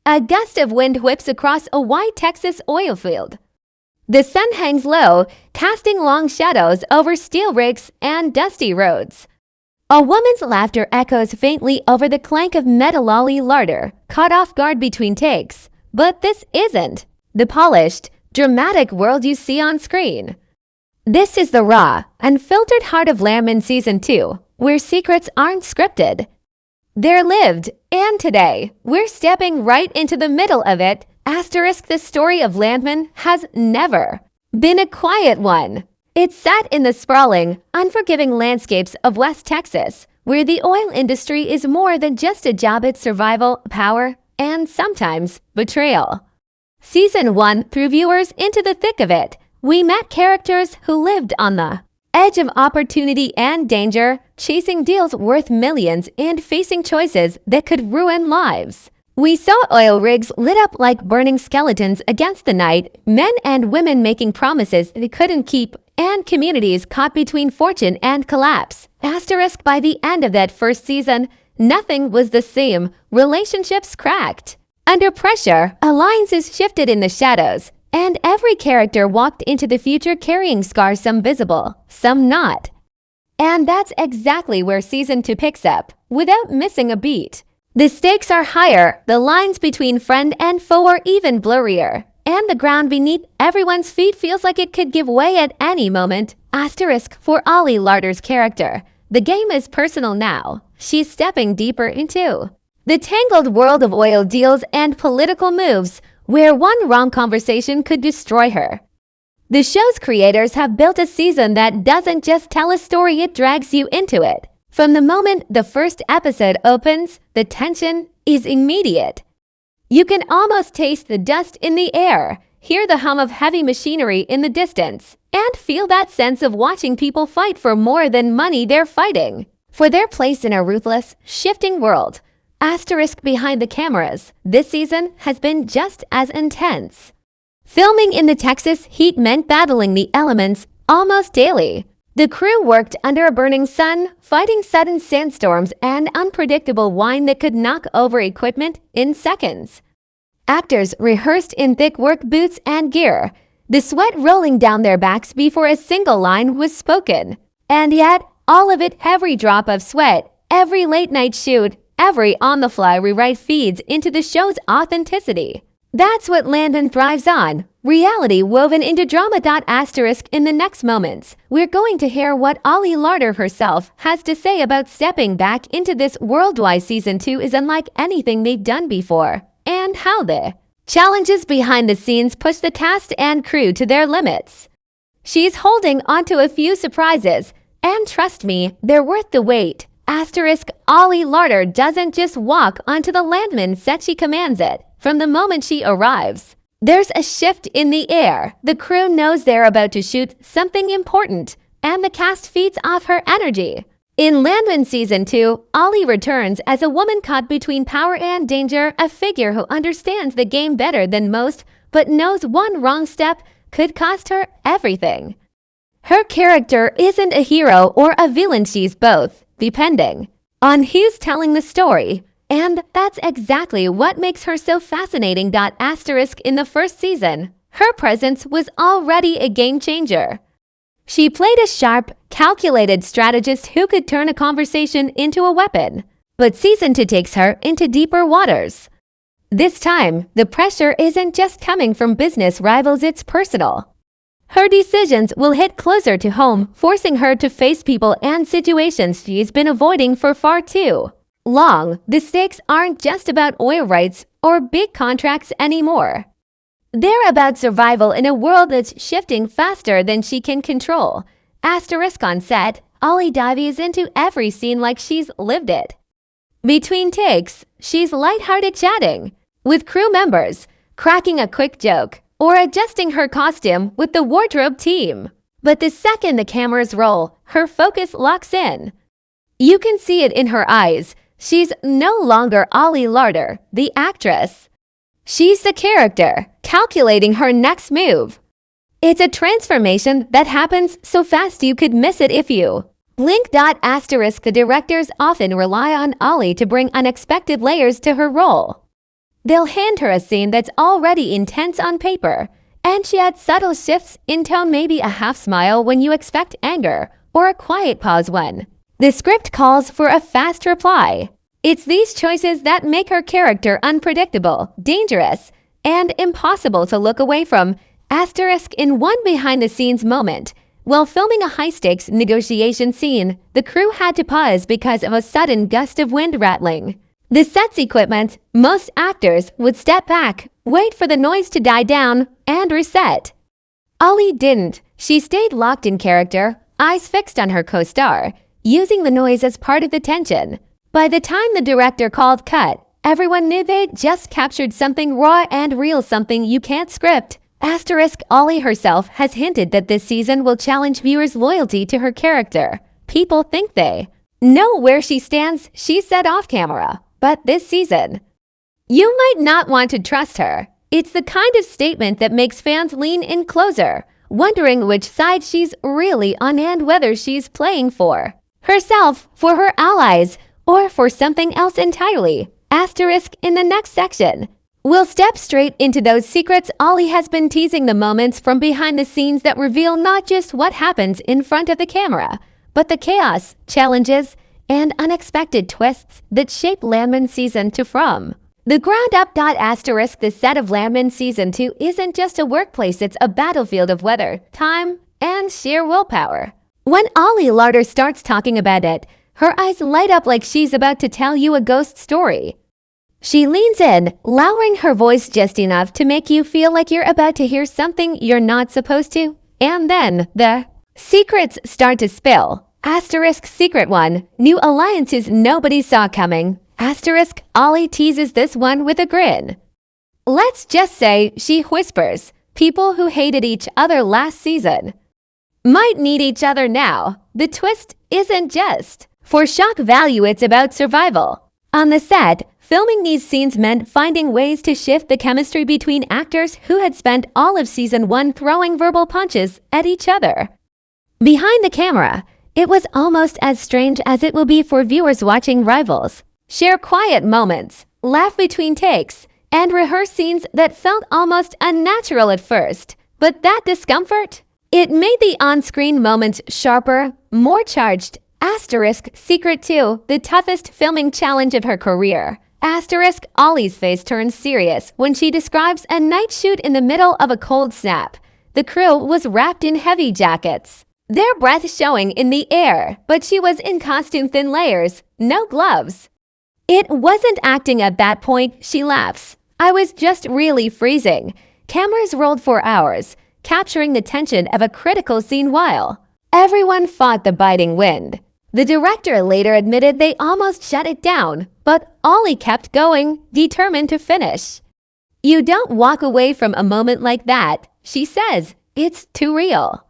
A gust of wind whips across a white Texas oil field. The sun hangs low, casting long shadows over steel rigs and dusty roads. A woman's laughter echoes faintly over the clank of metal. Ali Larter, caught off guard between takes. But this isn't the polished, dramatic world you see on screen. This is the raw, unfiltered heart of Landman Season 2, where secrets aren't scripted. They're lived, and today, we're stepping right into the middle of it. The story of Landman has never been a quiet one. It's set in the sprawling, unforgiving landscapes of West Texas, where the oil industry is more than just a job. It's survival, power, and sometimes betrayal. Season 1 threw viewers into the thick of it. We met characters who lived on the edge of opportunity and danger, chasing deals worth millions and facing choices that could ruin lives. We saw oil rigs lit up like burning skeletons against the night, men and women making promises they couldn't keep, and communities caught between fortune and collapse. By the end of that first season, nothing was the same. Relationships cracked. Under pressure, alliances shifted in the shadows, and every character walked into the future carrying scars, some visible, some not. And that's exactly where Season 2 picks up, without missing a beat. The stakes are higher, the lines between friend and foe are even blurrier, and the ground beneath everyone's feet feels like it could give way at any moment. For Ali Larter's character, the game is personal now. She's stepping deeper into the tangled world of oil deals and political moves, where one wrong conversation could destroy her. The show's creators have built a season that doesn't just tell a story, it drags you into it. From the moment the first episode opens, the tension is immediate. You can almost taste the dust in the air, hear the hum of heavy machinery in the distance, and feel that sense of watching people fight for more than money. They're fighting for their place in a ruthless, shifting world. Behind the cameras, this season has been just as intense. Filming in the Texas heat meant battling the elements almost daily. The crew worked under a burning sun, fighting sudden sandstorms and unpredictable wind that could knock over equipment in seconds. Actors rehearsed in thick work boots and gear, the sweat rolling down their backs before a single line was spoken. And yet, all of it, every drop of sweat, every late-night shoot, every on-the-fly rewrite feeds into the show's authenticity. That's what Landman thrives on, reality woven into drama. In the next moments, we're going to hear what Ali Larter herself has to say about stepping back into this worldwide. Season 2 is unlike anything they've done before, and how the challenges behind the scenes push the cast and crew to their limits. She's holding onto a few surprises, and trust me, they're worth the wait. Ali Larter doesn't just walk onto the Landman set, she commands it. From the moment she arrives, there's a shift in the air. The crew knows they're about to shoot something important, and the cast feeds off her energy. In Landman Season 2, Ali returns as a woman caught between power and danger, a figure who understands the game better than most, but knows one wrong step could cost her everything. Her character isn't a hero or a villain, she's both, depending on who's telling the story. And that's exactly what makes her so fascinating. In the first season, her presence was already a game changer. She played a sharp, calculated strategist who could turn a conversation into a weapon. But Season 2 takes her into deeper waters. This time, the pressure isn't just coming from business rivals, it's personal. Her decisions will hit closer to home, forcing her to face people and situations she's been avoiding for far too long. The stakes aren't just about oil rights or big contracts anymore. They're about survival in a world that's shifting faster than she can control. On set, Ali dives into every scene like she's lived it. Between takes, she's lighthearted, chatting with crew members, cracking a quick joke, or adjusting her costume with the wardrobe team. But the second the cameras roll, her focus locks in. You can see it in her eyes. She's no longer Ali Larter, the actress. She's the character, calculating her next move. It's a transformation that happens so fast you could miss it if you blink. The directors often rely on Ali to bring unexpected layers to her role. They'll hand her a scene that's already intense on paper, and she adds subtle shifts in tone, maybe a half smile when you expect anger, or a quiet pause when the script calls for a fast reply. It's these choices that make her character unpredictable, dangerous, and impossible to look away from. Asterisk in one behind-the-scenes moment. While filming a high-stakes negotiation scene, the crew had to pause because of a sudden gust of wind rattling the set's equipment. Most actors would step back, wait for the noise to die down, and reset. Ali didn't. She stayed locked in character, eyes fixed on her co-star, using the noise as part of the tension. By the time the director called cut, everyone knew they'd just captured something raw and real, something you can't script. Asterisk Ali herself has hinted that this season will challenge viewers' loyalty to her character. People think they know where she stands, she said off camera. But this season, you might not want to trust her. It's the kind of statement that makes fans lean in closer, wondering which side she's really on and whether she's playing for herself, for her allies, or for something else entirely. Asterisk in the next section. We'll step straight into those secrets. Ali has been teasing the moments from behind the scenes that reveal not just what happens in front of the camera, but the chaos, challenges, and unexpected twists that shape Landman Season 2 from the ground up. Asterisk the set of Landman Season 2 isn't just a workplace, it's a battlefield of weather, time, and sheer willpower. When Ali Larter starts talking about it, her eyes light up like she's about to tell you a ghost story. She leans in, lowering her voice just enough to make you feel like you're about to hear something you're not supposed to. And then the secrets start to spill. Asterisk secret 1. New alliances nobody saw coming. Asterisk Ali teases this one with a grin. Let's just say she whispers, people who hated each other last season might need each other now. The twist isn't just for shock value, it's about survival. On the set, filming these scenes meant finding ways to shift the chemistry between actors who had spent all of season 1 throwing verbal punches at each other. Behind the camera, it was almost as strange as it will be for viewers watching rivals share quiet moments, laugh between takes, and rehearse scenes that felt almost unnatural at first. But that discomfort, it made the on-screen moments sharper, more charged. Asterisk secret 2, the toughest filming challenge of her career. Asterisk Ali's face turns serious when she describes a night shoot in the middle of a cold snap. The crew was wrapped in heavy jackets, their breath showing in the air, but she was in costume, thin layers, no gloves. It wasn't acting at that point, she laughs. I was just really freezing. Cameras rolled for hours, capturing the tension of a critical scene while everyone fought the biting wind. The director later admitted they almost shut it down, but Ali kept going, determined to finish. You don't walk away from a moment like that, she says. It's too real.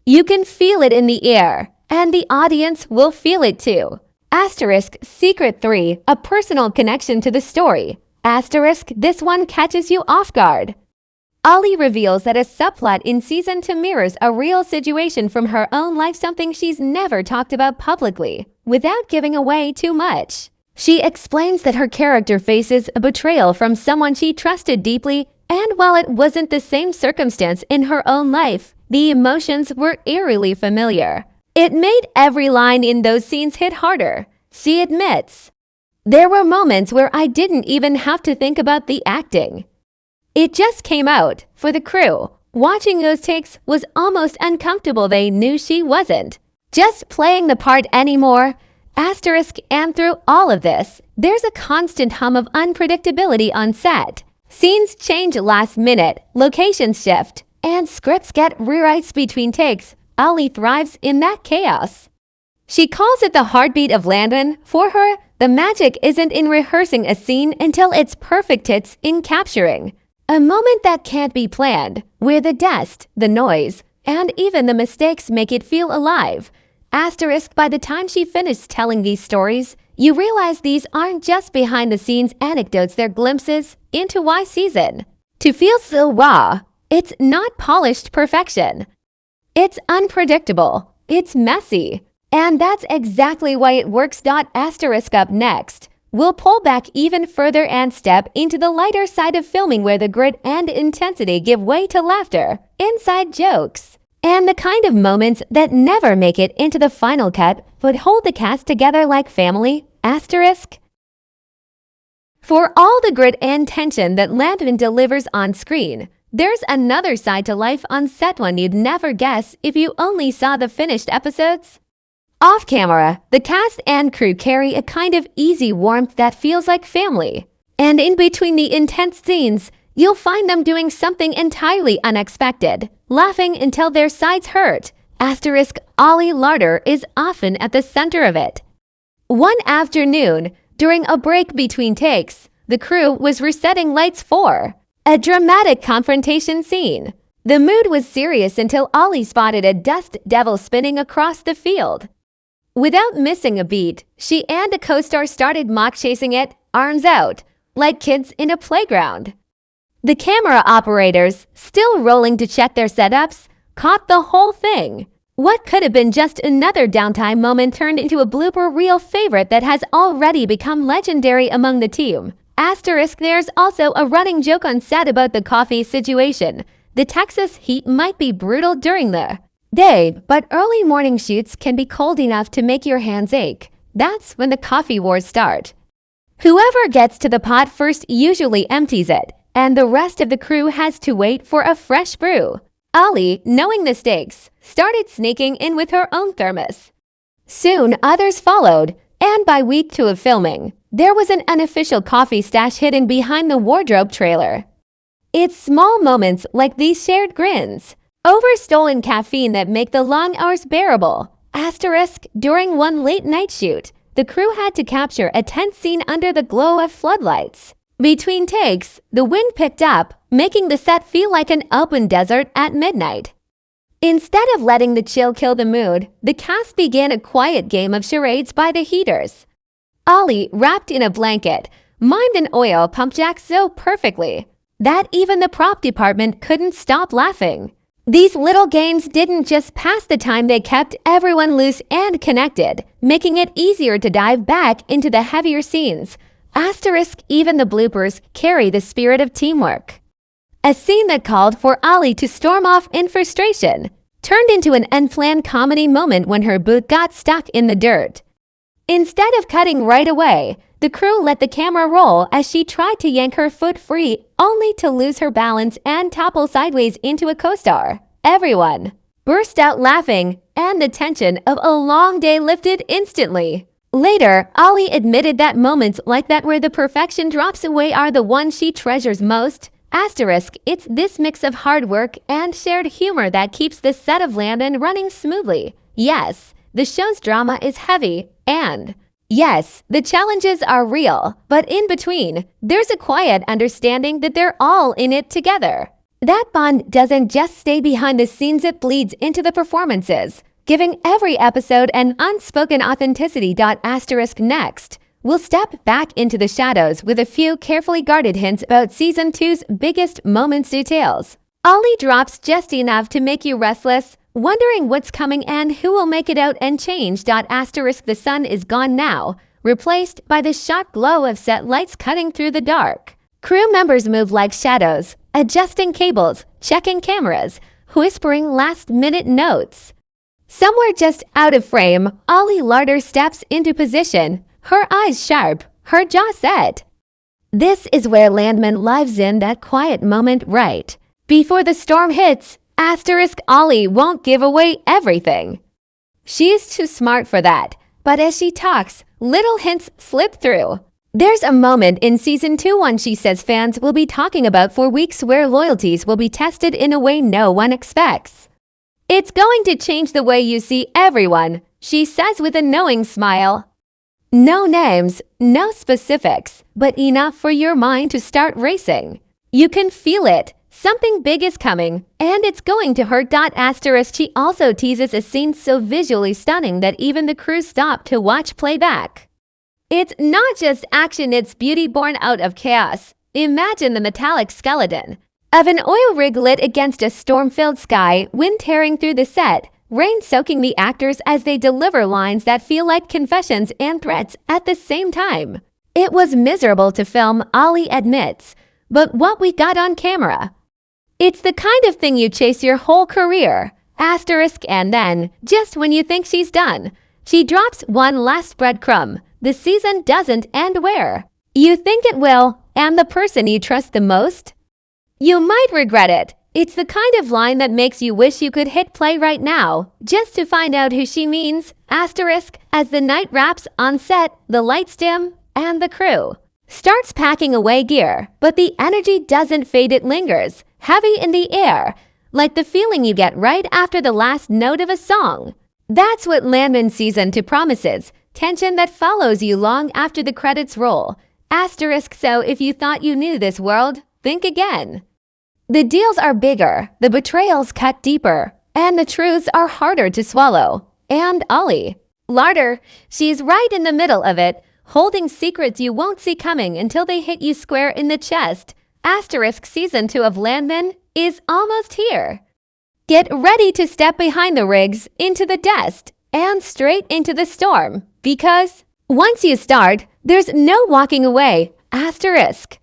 You can feel it in the air, and the audience will feel it too. Asterisk secret 3, a personal connection to the story. Asterisk this one catches you off guard. Ali reveals that a subplot in season 2 mirrors a real situation from her own life, something she's never talked about publicly, without giving away too much. She explains that her character faces a betrayal from someone she trusted deeply, and while it wasn't the same circumstance in her own life, the emotions were eerily familiar. It made every line in those scenes hit harder. She admits, there were moments where I didn't even have to think about the acting. It just came out. For the crew, watching those takes was almost uncomfortable. They knew she wasn't just playing the part anymore. Asterisk and through all of this, there's a constant hum of unpredictability on set. Scenes change last minute, locations shift, and scripts get rewrites between takes. Ali thrives in that chaos. She calls it the heartbeat of Landman. For her, the magic isn't in rehearsing a scene until it's perfect, it's in capturing a moment that can't be planned, where the dust, the noise, and even the mistakes make it feel alive. Asterisk by the time she finished telling these stories, you realize these aren't just behind-the-scenes anecdotes, they're glimpses into why season 2 feels so raw. It's not polished perfection. It's unpredictable. It's messy. And that's exactly why it works. Asterisk up next. We'll pull back even further and step into the lighter side of filming where the grit and intensity give way to laughter, inside jokes, and the kind of moments that never make it into the final cut but hold the cast together like family, asterisk. For all the grit and tension that Landman delivers on screen, there's another side to life on set one you'd never guess if you only saw the finished episodes. Off camera, the cast and crew carry a kind of easy warmth that feels like family. And in between the intense scenes, you'll find them doing something entirely unexpected, laughing until their sides hurt. Asterisk Ali Larter is often at the center of it. One afternoon, during a break between takes, the crew was resetting lights for a dramatic confrontation scene. The mood was serious until Ali spotted a dust devil spinning across the field. Without missing a beat, she and a co-star started mock-chasing it, arms out, like kids in a playground. The camera operators, still rolling to check their setups, caught the whole thing. What could have been just another downtime moment turned into a blooper reel favorite that has already become legendary among the team. Asterisk, there's also a running joke on set about the coffee situation. The Texas heat might be brutal during the day, but early morning shoots can be cold enough to make your hands ache. That's when the coffee wars start. Whoever gets to the pot first usually empties it, and the rest of the crew has to wait for a fresh brew. Ali, knowing the stakes, started sneaking in with her own thermos. Soon others followed, and by week 2 of filming, there was an unofficial coffee stash hidden behind the wardrobe trailer. It's small moments like these shared grins over stolen caffeine that make the long hours bearable. Asterisk, during one late night shoot, the crew had to capture a tense scene under the glow of floodlights. Between takes, the wind picked up, making the set feel like an open desert at midnight. Instead of letting the chill kill the mood, the cast began a quiet game of charades by the heaters. Ali, wrapped in a blanket, mimed an oil pump jack so perfectly that even the prop department couldn't stop laughing. These little games didn't just pass the time, they kept everyone loose and connected, making it easier to dive back into the heavier scenes. Asterisk, even the bloopers carry the spirit of teamwork. A scene that called for Ali to storm off in frustration turned into an unplanned comedy moment when her boot got stuck in the dirt. Instead of cutting right away, the crew let the camera roll as she tried to yank her foot free, only to lose her balance and topple sideways into a co-star. Everyone burst out laughing, and the tension of a long day lifted instantly. Later, Ali admitted that moments like that where the perfection drops away are the ones she treasures most. Asterisk, it's this mix of hard work and shared humor that keeps the set of Landman running smoothly. Yes, the show's drama is heavy, and yes, the challenges are real, but in between, there's a quiet understanding that they're all in it together. That bond doesn't just stay behind the scenes, it bleeds into the performances, giving every episode an unspoken authenticity. Asterisk, next, we'll step back into the shadows with a few carefully guarded hints about Season 2's biggest moments details. Ali drops just enough to make you restless, wondering what's coming and who will make it out and change. Asterisk, the sun is gone now, replaced by the sharp glow of set lights cutting through the dark. Crew members move like shadows, adjusting cables, checking cameras, whispering last-minute notes. Somewhere just out of frame, Ali Larter steps into position, her eyes sharp, her jaw set. This is where Landman lives in that quiet moment right before the storm hits. Asterisk, Ali won't give away everything. She's too smart for that, but as she talks, little hints slip through. There's a moment in Season 2 one she says fans will be talking about for weeks where loyalties will be tested in a way no one expects. It's going to change the way you see everyone, she says with a knowing smile. No names, no specifics, but enough for your mind to start racing. You can feel it. Something big is coming, and it's going to hurt. Asterisk, she also teases a scene so visually stunning that even the crew stopped to watch playback. It's not just action, it's beauty born out of chaos. Imagine the metallic skeleton of an oil rig lit against a storm-filled sky, wind tearing through the set, rain soaking the actors as they deliver lines that feel like confessions and threats at the same time. It was miserable to film, Ali admits, but what we got on camera. It's the kind of thing you chase your whole career. Asterisk, and then, just when you think she's done, she drops one last breadcrumb. The season doesn't end where you think it will, and the person you trust the most? You might regret it. It's the kind of line that makes you wish you could hit play right now, just to find out who she means. Asterisk, as the night wraps on set, the lights dim, and the crew starts packing away gear, but the energy doesn't fade, it lingers, heavy in the air, like the feeling you get right after the last note of a song. That's what Landman Season 2 promises, tension that follows you long after the credits roll. Asterisk, so if you thought you knew this world, think again. The deals are bigger, the betrayals cut deeper, and the truths are harder to swallow. And Ali Larter, she's right in the middle of it, holding secrets you won't see coming until they hit you square in the chest. Asterisk, Season 2 of Landman is almost here. Get ready to step behind the rigs, into the dust, and straight into the storm, because once you start, there's no walking away. Asterisk.